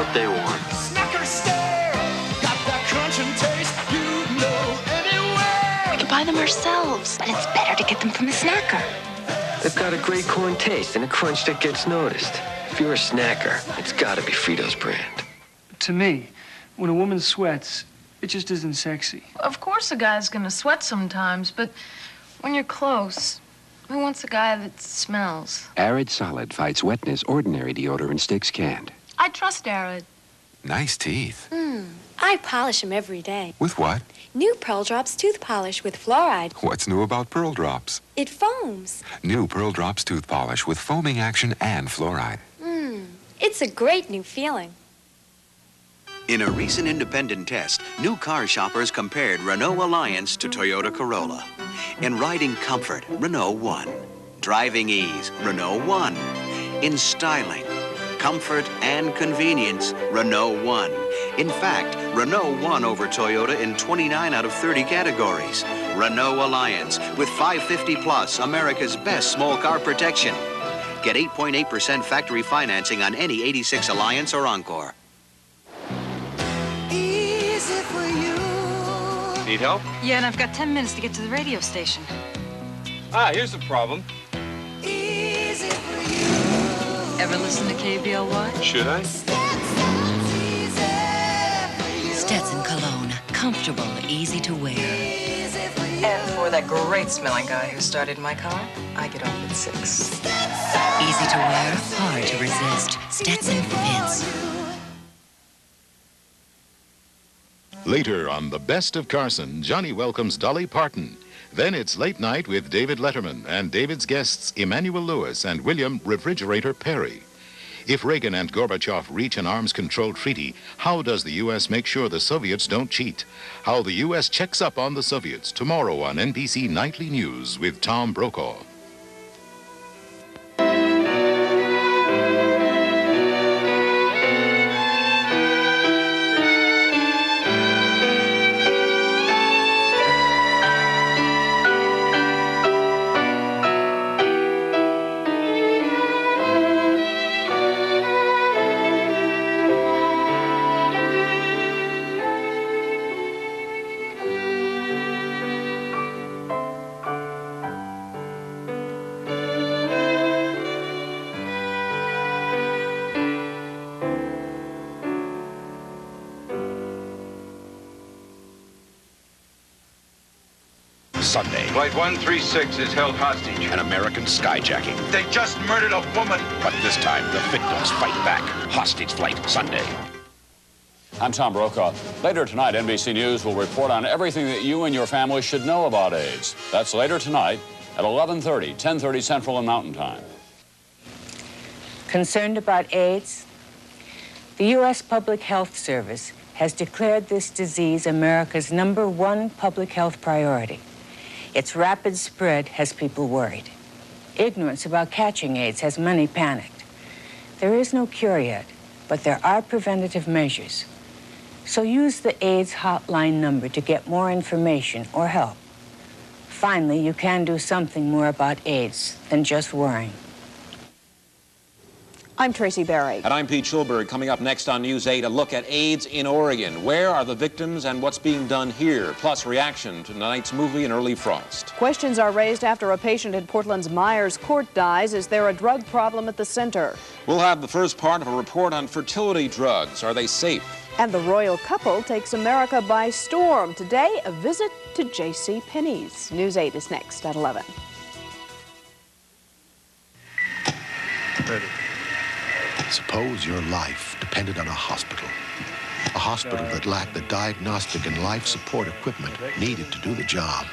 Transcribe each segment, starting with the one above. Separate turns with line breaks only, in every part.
what they want.
Snacker stare, got that crunching taste, you know anywhere.
We could buy them ourselves, but it's better to get them from a snacker.
They've got a great corn taste and a crunch that gets noticed. If you're a snacker, it's gotta be Frito's brand.
To me, when a woman sweats, it just isn't sexy.
Of course a guy's gonna sweat sometimes, but when you're close, who wants a guy that smells?
Arid Solid fights wetness ordinary deodorant sticks can't.
I trust Arid.
Nice teeth.
I polish them every day.
With what?
New Pearl Drops tooth polish with fluoride.
What's new about Pearl Drops?
It foams.
New Pearl Drops tooth polish with foaming action and fluoride.
It's a great new feeling.
In a recent independent test, new car shoppers compared Renault Alliance to Toyota Corolla. In riding comfort, Renault won. Driving ease, Renault won. In styling, comfort, and convenience, Renault won. In fact, Renault won over Toyota in 29 out of 30 categories. Renault Alliance with 550 Plus, America's best small car protection. Get 8.8% factory financing on any 86 Alliance or Encore.
Easy for you.
Need help?
Yeah, and I've got 10 minutes to get to the radio station.
Here's the problem.
Easy for you.
Ever listen to KBLY?
Should I?
Stetson Cologne. Comfortable, easy to wear.
And for that great smelling guy who started my car, I get off at 6.
Easy to wear, hard to resist. Stetson fits.
Later on The Best of Carson, Johnny welcomes Dolly Parton. Then it's Late Night with David Letterman and David's guests Emmanuel Lewis and William Refrigerator Perry. If Reagan and Gorbachev reach an arms control treaty, how does the U.S. make sure the Soviets don't cheat? How the U.S. checks up on the Soviets tomorrow on NBC Nightly News with Tom Brokaw.
Sunday.
Flight 136 is held hostage.
An American skyjacking.
They just murdered a woman.
But this time, the victims fight back. Hostage flight, Sunday.
I'm Tom Brokaw. Later tonight, NBC News will report on everything that you and your family should know about AIDS. That's later tonight at 11:30, 10:30 Central and Mountain Time.
Concerned about AIDS? The U.S. Public Health Service has declared this disease America's #1 public health priority. Its rapid spread has people worried. Ignorance about catching AIDS has many panicked. There is no cure yet, but there are preventative measures. So use the AIDS hotline number to get more information or help. Finally, you can do something more about AIDS than just worrying.
I'm Tracy Berry.
And I'm Pete Schulberg. Coming up next on News 8, a look at AIDS in Oregon. Where are the victims and what's being done here? Plus, reaction to tonight's movie, An Early Frost.
Questions are raised after a patient in Portland's Myers Court dies. Is there a drug problem at the center?
We'll have the first part of a report on fertility drugs. Are they safe?
And the royal couple takes America by storm. Today, a visit to J.C. Penney's. News 8 is next at 11.
Ready. Suppose your life depended on a hospital that lacked the diagnostic and life support equipment needed to do the job.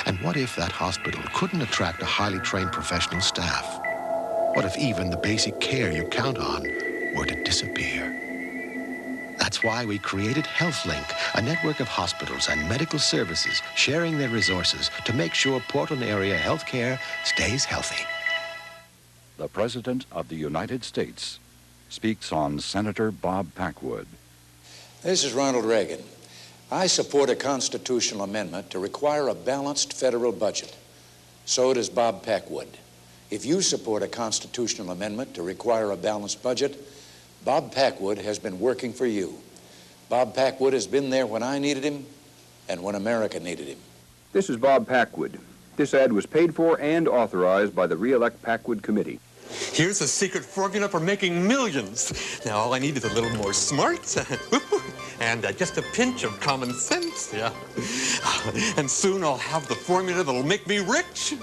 And what if that hospital couldn't attract a highly trained professional staff? What if even the basic care you count on were to disappear? That's why we created HealthLink, a network of hospitals and medical services sharing their resources to make sure Portland area healthcare stays healthy.
The President of the United States speaks on Senator Bob Packwood.
This is Ronald Reagan. I support a constitutional amendment to require a balanced federal budget. So does Bob Packwood. If you support a constitutional amendment to require a balanced budget, Bob Packwood has been working for you. Bob Packwood has been there when I needed him and when America needed him.
This is Bob Packwood. This ad was paid for and authorized by the Re-elect Packwood Committee.
Here's a secret formula for making millions. Now, all I need is a little more smarts and just a pinch of common sense, yeah. And soon I'll have the formula that'll make me rich.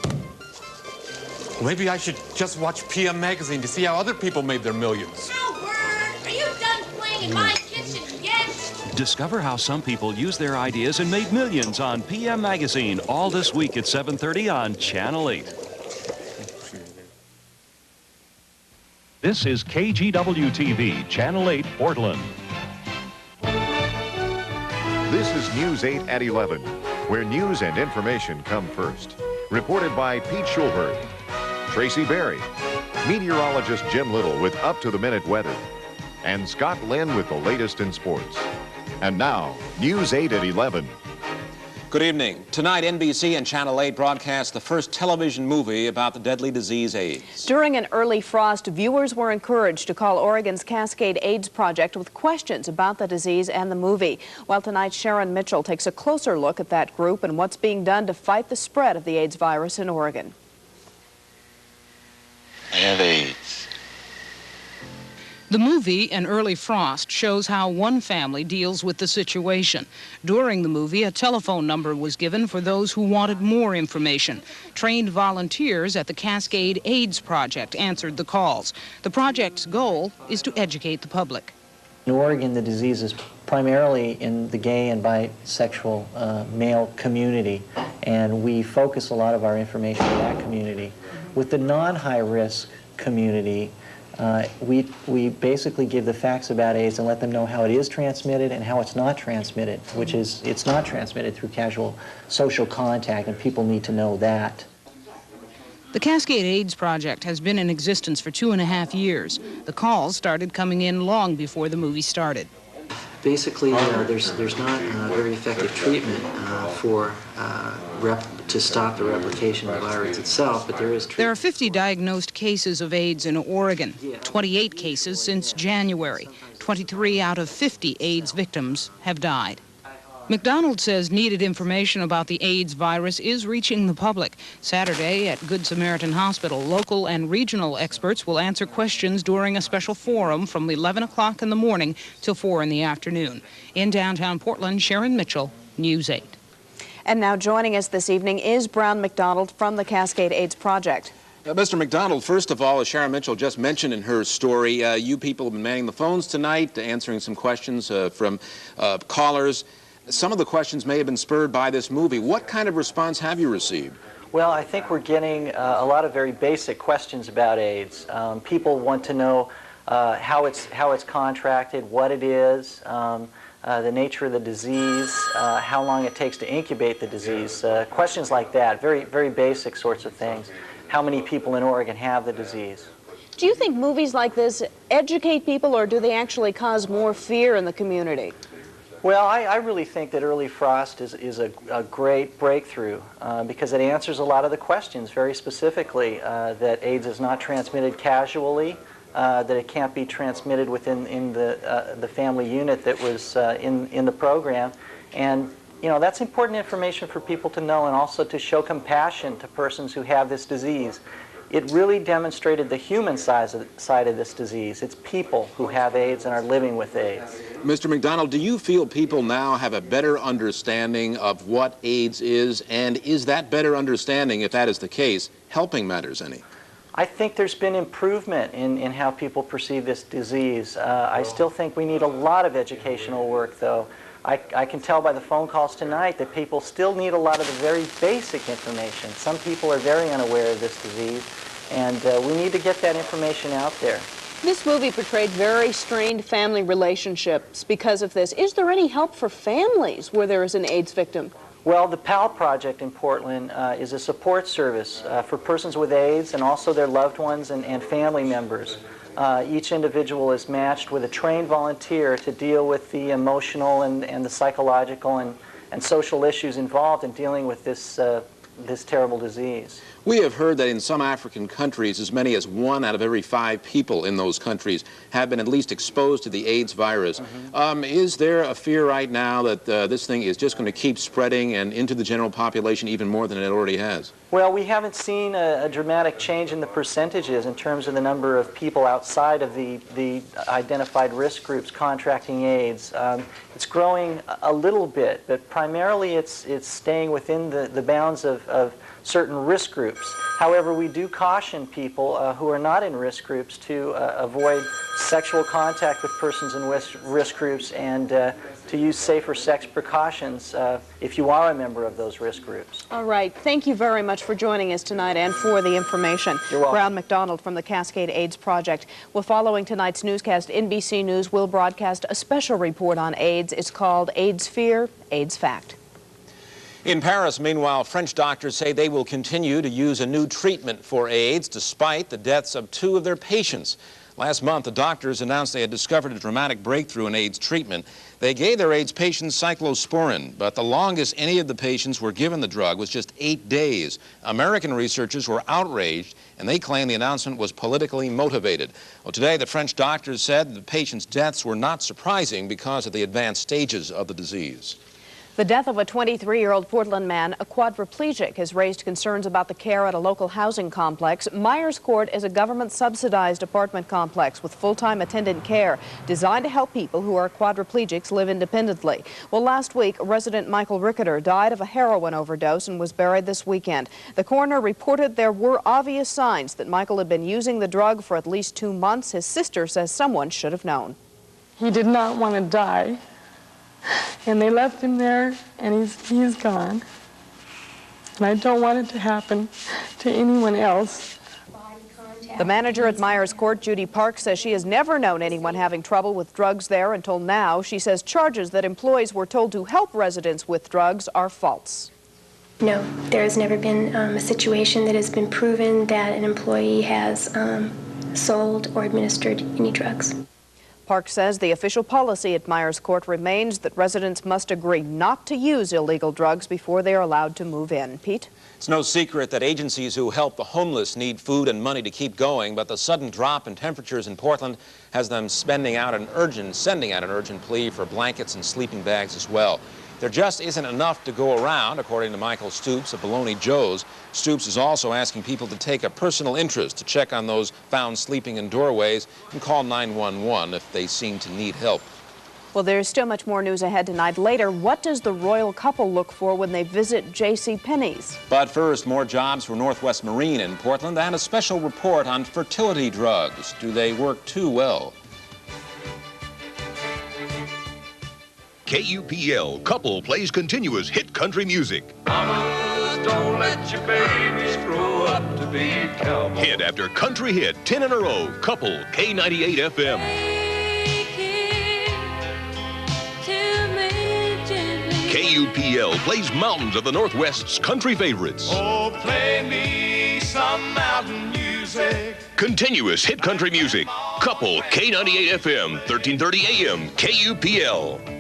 Maybe I should just watch PM Magazine to see how other people made their millions.
Albert, are you done playing in my kitchen yet?
Discover how some people use their ideas and made millions on PM Magazine, all this week at 7:30 on Channel 8. This is KGW TV, Channel 8, Portland.
This is News 8 at 11, where news and information come first. Reported by Pete Schulberg, Tracy Berry, meteorologist Jim Little with up-to-the-minute weather, and Scott Lynn with the latest in sports. And now, News 8 at 11.
Good evening. Tonight, NBC and Channel 8 broadcast the first television movie about the deadly disease AIDS.
During an early frost, viewers were encouraged to call Oregon's Cascade AIDS Project with questions about the disease and the movie. Well, tonight, Sharon Mitchell takes a closer look at that group and what's being done to fight the spread of the AIDS virus in Oregon.
I have AIDS.
The movie, An Early Frost, shows how one family deals with the situation. During the movie, a telephone number was given for those who wanted more information. Trained volunteers at the Cascade AIDS Project answered the calls. The project's goal is to educate the public.
In Oregon, the disease is primarily in the gay and bisexual male community, and we focus a lot of our information in that community. With the non-high-risk community, we basically give the facts about AIDS and let them know how it is transmitted and how it's not transmitted, which is it's not transmitted through casual social contact, and people need to know that.
The Cascade AIDS Project has been in existence for 2.5 years. The calls started coming in long before the movie started.
Basically, there's not very effective treatment to stop the replication of the virus itself, but there is treatment.
There are 50 diagnosed cases of AIDS in Oregon, 28 cases since January. 23 out of 50 AIDS victims have died. McDonald says needed information about the AIDS virus is reaching the public. Saturday at Good Samaritan Hospital, local and regional experts will answer questions during a special forum from 11 o'clock in the morning till 4 in the afternoon. In downtown Portland, Sharon Mitchell, News 8.
And now joining us this evening is Brown McDonald from the Cascade AIDS Project.
Mr. McDonald, first of all, as Sharon Mitchell just mentioned in her story, you people have been manning the phones tonight, answering some questions from callers. Some of the questions may have been spurred by this movie. What kind of response have you received?
Well, I think we're getting a lot of very basic questions about AIDS. People want to know how it's contracted, what it is, the nature of the disease, how long it takes to incubate the disease. Questions like that, very, very basic sorts of things. How many people in Oregon have the disease?
Do you think movies like this educate people, or do they actually cause more fear in the community?
Well, I really think that Early Frost is a great breakthrough because it answers a lot of the questions very specifically, that AIDS is not transmitted casually, that it can't be transmitted within the family unit that was in the program. And, you know, that's important information for people to know, and also to show compassion to persons who have this disease. It really demonstrated the human side of this disease. It's people who have AIDS and are living with AIDS.
Mr. McDonald, do you feel people now have a better understanding of what AIDS is, and is that better understanding, if that is the case, helping matters any?
I think there's been improvement in how people perceive this disease. I still think we need a lot of educational work, though. I can tell by the phone calls tonight that people still need a lot of the very basic information. Some people are very unaware of this disease, and we need to get that information out there.
This movie portrayed very strained family relationships because of this. Is there any help for families where there is an AIDS victim?
Well, the PAL Project in Portland is a support service for persons with AIDS and also their loved ones and family members. Each individual is matched with a trained volunteer to deal with the emotional and the psychological and social issues involved in dealing with this terrible disease.
We have heard that in some African countries, as many as 1 out of every 5 people in those countries have been at least exposed to the AIDS virus. Is there a fear right now that this thing is just going to keep spreading and into the general population even more than it already has?
Well, we haven't seen a dramatic change in the percentages in terms of the number of people outside of the identified risk groups contracting AIDS. It's growing a little bit, but primarily it's staying within the bounds of certain risk groups. However, we do caution people who are not in risk groups to avoid sexual contact with persons in risk groups and to use safer sex precautions if you are a member of those risk groups.
All right. Thank you very much for joining us tonight and for the information.
You're welcome.
Brown McDonald from the Cascade AIDS Project. Well, following tonight's newscast, NBC News will broadcast a special report on AIDS. It's called AIDS Fear, AIDS Fact.
In Paris, meanwhile, French doctors say they will continue to use a new treatment for AIDS despite the deaths of 2 of their patients. Last month, the doctors announced they had discovered a dramatic breakthrough in AIDS treatment. They gave their AIDS patients cyclosporin, but the longest any of the patients were given the drug was just 8 days. American researchers were outraged, and they claim the announcement was politically motivated. Well, today, the French doctors said the patients' deaths were not surprising because of the advanced stages of the disease.
The death of a 23-year-old Portland man, a quadriplegic, has raised concerns about the care at a local housing complex. Myers Court is a government-subsidized apartment complex with full-time attendant care designed to help people who are quadriplegics live independently. Well, last week, resident Michael Ricketer died of a heroin overdose and was buried this weekend. The coroner reported there were obvious signs that Michael had been using the drug for at least 2 months. His sister says someone should have known.
He did not want to die. And they left him there, and he's gone. And I don't want it to happen to anyone else.
The manager at Myers Court, Judy Park, says she has never known anyone having trouble with drugs there until now. She says charges that employees were told to help residents with drugs are false.
No, there has never been a situation that has been proven that an employee has sold or administered any drugs.
Park says the official policy at Myers Court remains that residents must agree not to use illegal drugs before they are allowed to move in. Pete?
It's no secret that agencies who help the homeless need food and money to keep going, but the sudden drop in temperatures in Portland has them sending out an urgent plea for blankets and sleeping bags as well. There just isn't enough to go around, according to Michael Stoops of Bologna Joe's. Stoops is also asking people to take a personal interest to check on those found sleeping in doorways and call 911 if they seem to need help.
Well, there's still much more news ahead tonight. Later, what does the royal couple look for when they visit JCPenney's?
But first, more jobs for Northwest Marine in Portland and a special report on fertility drugs. Do they work too well?
KUPL Couple plays continuous hit country music.
Mamas, don't let your babies grow up to be cowboys.
Hit after country hit, 10 in a row. Couple, K98 FM. KUPL plays mountains of the Northwest's country favorites.
Oh, play me some mountain music.
Continuous hit country music. Couple, K98 FM, 1330 AM, KUPL.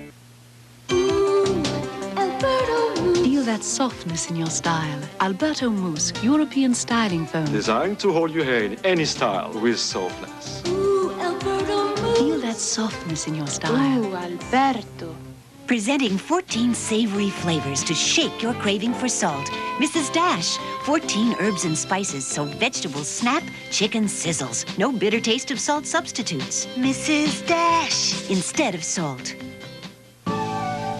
Feel that softness in your style. Alberto Mousse, European styling foam.
Designed to hold your hair in any style with softness.
Ooh, Alberto Mousse. Feel that softness in your style. Ooh, Alberto.
Presenting 14 savory flavors to shake your craving for salt. Mrs. Dash, 14 herbs and spices so vegetables snap, chicken sizzles. No bitter taste of salt substitutes. Mrs. Dash, instead of salt.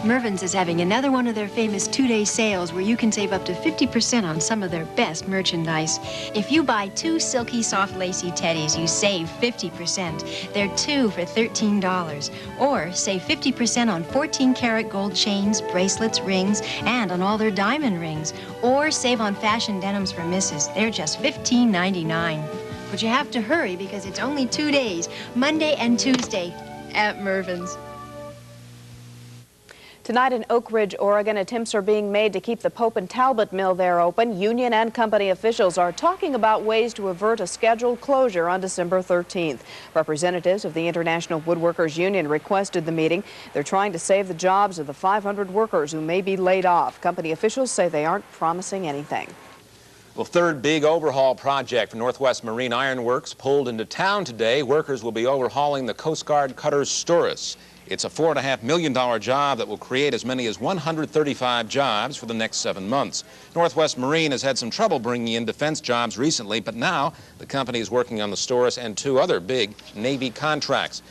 Mervyn's is having another one of their famous two-day sales where you can save up to 50% on some of their best merchandise. If you buy 2 silky, soft, lacy teddies, you save 50%. They're 2 for $13. Or save 50% on 14-karat gold chains, bracelets, rings, and on all their diamond rings. Or save on fashion denims for misses. They're just $15.99. But you have to hurry because it's only 2 days, Monday and Tuesday, at Mervyn's.
Tonight in Oak Ridge, Oregon, attempts are being made to keep the Pope and Talbot mill there open. Union and company officials are talking about ways to avert a scheduled closure on December 13th. Representatives of the International Woodworkers Union requested the meeting. They're trying to save the jobs of the 500 workers who may be laid off. Company officials say they aren't promising anything.
Well, third big overhaul project for Northwest Marine Iron Works pulled into town today. Workers will be overhauling the Coast Guard cutter Storis. It's a $4.5 million job that will create as many as 135 jobs for the next 7 months. Northwest Marine has had some trouble bringing in defense jobs recently, but now the company is working on the Storis and 2 other big Navy contracts.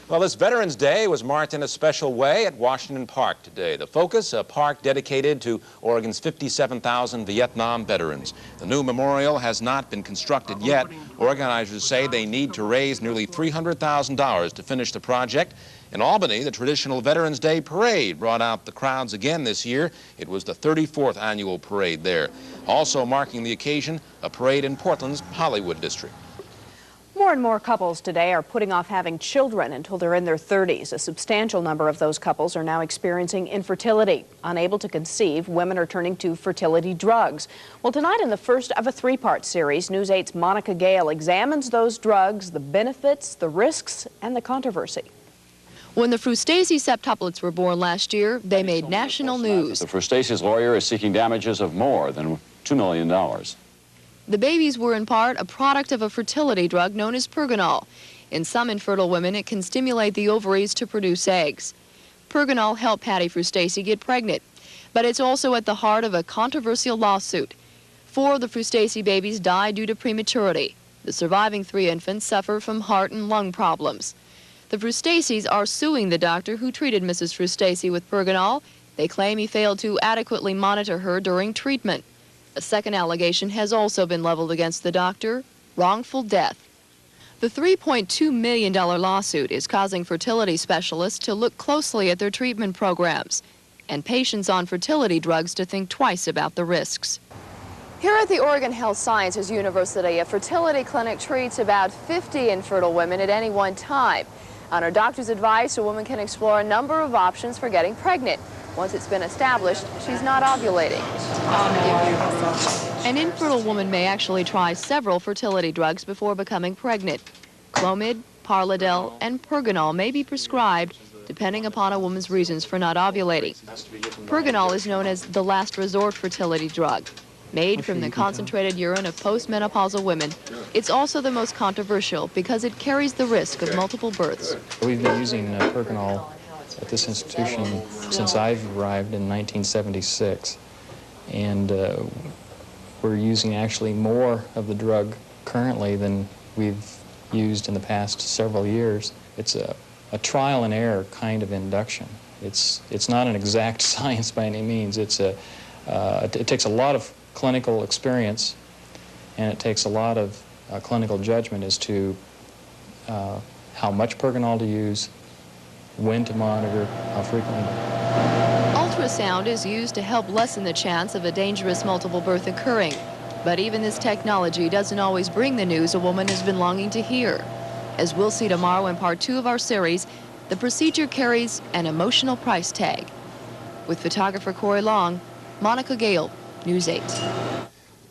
Well, this Veterans Day was marked in a special way at Washington Park today. The focus, a park dedicated to Oregon's 57,000 Vietnam veterans. The new memorial has not been constructed yet. Organizers say they need to raise nearly $300,000 to finish the project. In Albany, the traditional Veterans Day parade brought out the crowds again this year. It was the 34th annual parade there. Also marking the occasion, a parade in Portland's Hollywood district.
More and more couples today are putting off having children until they're in their 30s. A substantial number of those couples are now experiencing infertility. Unable to conceive, women are turning to fertility drugs. Well, tonight in the first of a 3-part series, News 8's Monica Gale examines those drugs, the benefits, the risks, and the controversy.
When the Frustacy septuplets were born last year, they made national news.
The Frustacy's lawyer is seeking damages of more than $2 million.
The babies were in part a product of a fertility drug known as Pergonal. In some infertile women, it can stimulate the ovaries to produce eggs. Pergonal helped Patty Frustacy get pregnant, but it's also at the heart of a controversial lawsuit. 4 of the Frustacy babies died due to prematurity. The surviving 3 infants suffer from heart and lung problems. The Frustacys are suing the doctor who treated Mrs. Frustacy with Pergonal. They claim he failed to adequately monitor her during treatment. A second allegation has also been leveled against the doctor, wrongful death. The $3.2 million lawsuit is causing fertility specialists to look closely at their treatment programs and patients on fertility drugs to think twice about the risks. Here at the Oregon Health Sciences University, a fertility clinic treats about 50 infertile women at any one time. On her doctor's advice, a woman can explore a number of options for getting pregnant. Once it's been established, she's not ovulating. An infertile woman may actually try several fertility drugs before becoming pregnant. Clomid, Parladel, and Pergonal may be prescribed depending upon a woman's reasons for not ovulating. Pergonal is known as the last resort fertility drug. Made from the concentrated urine of postmenopausal women, it's also the most controversial because it carries the risk of multiple births.
We've been using Pergonal at this institution since I've arrived in 1976, and we're using actually more of the drug currently than we've used in the past several years. It's a trial and error kind of induction. It's not an exact science by any means. It takes a lot of clinical experience, and it takes a lot of clinical judgment as to how much Pergonal to use, when to monitor, how frequently.
Ultrasound is used to help lessen the chance of a dangerous multiple birth occurring. But even this technology doesn't always bring the news a woman has been longing to hear. As we'll see tomorrow in part 2 of our series, the procedure carries an emotional price tag. With photographer Corey Long, Monica Gale, News 8.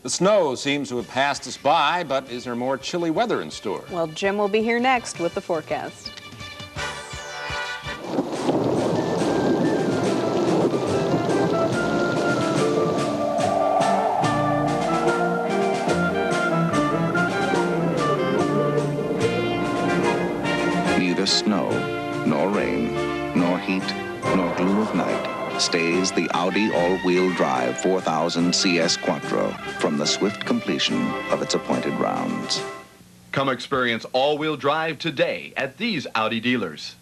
The snow seems to have passed us by, but is there more chilly weather in store?
Well, Jim will be here next with the forecast.
Neither snow, nor rain, nor heat, nor gloom of night stays the Audi all-wheel drive 4000 CS Quattro from the swift completion of its appointed rounds.
Come experience all-wheel drive today at these Audi dealers.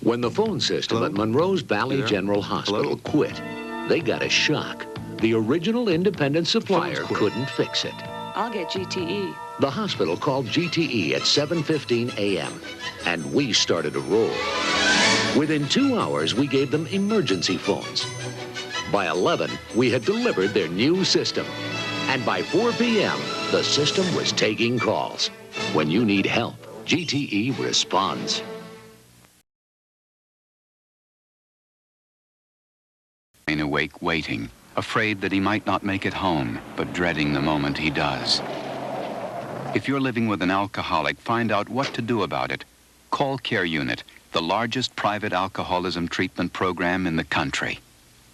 When the phone system at Monroe's Valley General Hospital quit, they got a shock. The original independent supplier couldn't fix it.
I'll get GTE.
The hospital called GTE at 7:15 a.m., and we started to roll. Within 2 hours, we gave them emergency phones. By 11, we had delivered their new system. And by 4 p.m., the system was taking calls. When you need help, GTE responds.
Lying awake waiting, afraid that he might not make it home, but dreading the moment he does. If you're living with an alcoholic, find out what to do about it. Call Care Unit, the largest private alcoholism treatment program in the country.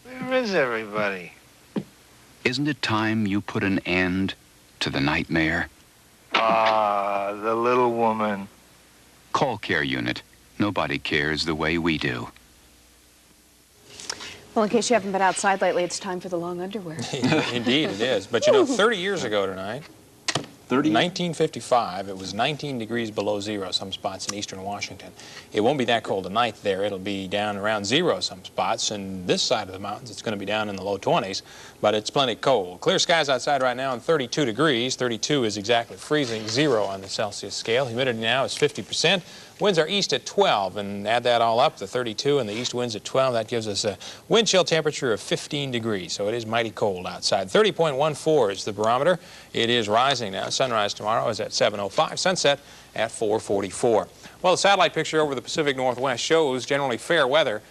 Where is everybody?
Isn't it time you put an end to the nightmare?
Ah, the little woman.
Call Care Unit. Nobody cares the way we do.
Well, in case you haven't been outside lately, it's time for the long underwear.
Indeed, it is. But you know, 30 years ago tonight, 1955, it was 19 degrees below zero some spots in eastern Washington. It won't be that cold tonight there. It'll be down around zero some spots. And this side of the mountains, it's going to be down in the low 20s, but it's plenty cold. Clear skies outside right now and 32 degrees. 32 is exactly freezing, 0 on the Celsius scale. Humidity now is 50%. Winds are east at 12, and add that all up, the 32 and the east winds at 12, that gives us a wind chill temperature of 15 degrees, so it is mighty cold outside. 30.14 is the barometer. It is rising now. Sunrise tomorrow is at 7:05, sunset at 4:44. Well, the satellite picture over the Pacific Northwest shows generally fair weather.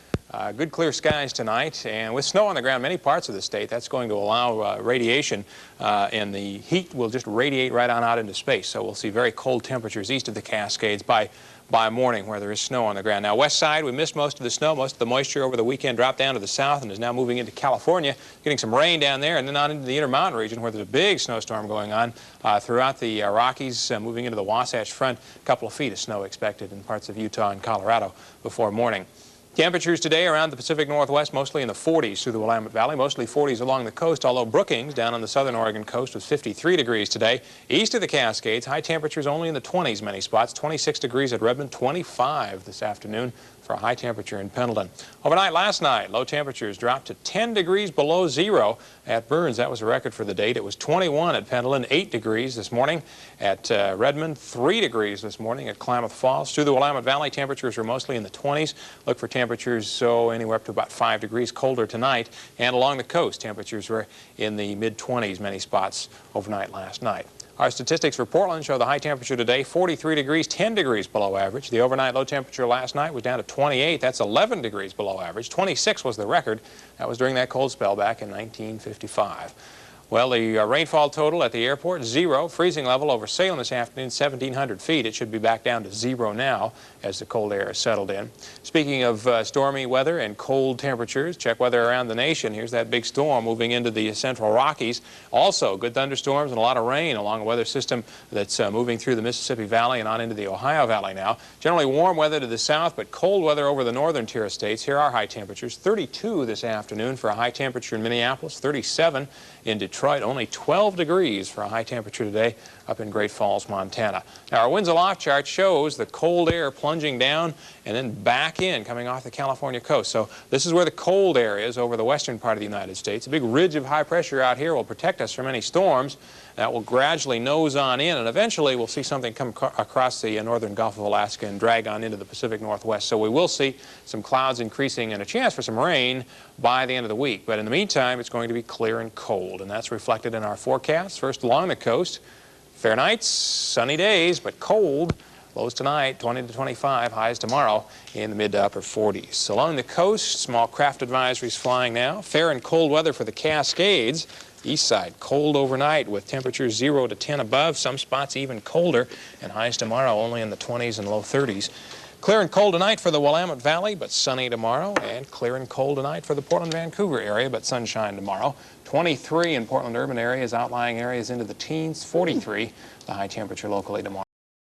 Good clear skies tonight, and with snow on the ground in many parts of the state, that's going to allow radiation, and the heat will just radiate right on out into space. So we'll see very cold temperatures east of the Cascades by morning where there is snow on the ground. Now, west side, we missed most of the snow. Most of the moisture over the weekend dropped down to the south and is now moving into California, getting some rain down there, and then on into the Intermountain region where there's a big snowstorm going on throughout the Rockies, moving into the Wasatch Front. A couple of feet of snow expected in parts of Utah and Colorado before morning. Temperatures today around the Pacific Northwest, mostly in the 40s through the Willamette Valley, mostly 40s along the coast, although Brookings down on the southern Oregon coast was 53 degrees today. East of the Cascades, high temperatures only in the 20s many spots, 26 degrees at Redmond, 25 this afternoon for a high temperature in Pendleton. Overnight last night, low temperatures dropped to 10 degrees below zero at Burns. That was a record for the date. It was 21 at Pendleton, 8 degrees this morning at Redmond, 3 degrees this morning at Klamath Falls. Through the Willamette Valley, temperatures are mostly in the 20s. Look for temperatures anywhere up to about 5 degrees colder tonight. And along the coast, temperatures were in the mid-20s many spots overnight last night. Our statistics for Portland show the high temperature today, 43 degrees, 10 degrees below average. The overnight low temperature last night was down to 28. That's 11 degrees below average. 26 was the record. That was during that cold spell back in 1955. Well, the rainfall total at the airport, 0. Freezing level over Salem this afternoon, 1,700 feet. It should be back down to 0 now as the cold air has settled in. Speaking of stormy weather and cold temperatures, check weather around the nation. Here's that big storm moving into the central Rockies. Also, good thunderstorms and a lot of rain along a weather system that's moving through the Mississippi Valley and on into the Ohio Valley now. Generally warm weather to the south, but cold weather over the northern tier states. Here are high temperatures. 32 this afternoon for a high temperature in Minneapolis, 37 in Detroit, only 12 degrees for a high temperature today up in Great Falls, Montana. Now, our winds aloft chart shows the cold air plunging down and then back in, coming off the California coast. So this is where the cold air is over the western part of the United States. A big ridge of high pressure out here will protect us from any storms. That will gradually nose on in, and eventually we'll see something come across the northern Gulf of Alaska and drag on into the Pacific Northwest. So we will see some clouds increasing and a chance for some rain by the end of the week. But in the meantime, it's going to be clear and cold, and that's reflected in our forecasts. First along the coast, fair nights, sunny days, but cold. Lows tonight, 20 to 25, highs tomorrow in the mid to upper 40s. Along the coast, small craft advisories flying now. Fair and cold weather for the Cascades. East side, cold overnight with temperatures 0 to 10 above, some spots even colder, and highs tomorrow only in the 20s and low 30s. Clear and cold tonight for the Willamette Valley, but sunny tomorrow, and clear and cold tonight for the Portland-Vancouver area, but sunshine tomorrow. 23 in Portland urban areas, outlying areas into the teens, 43 the high temperature locally tomorrow.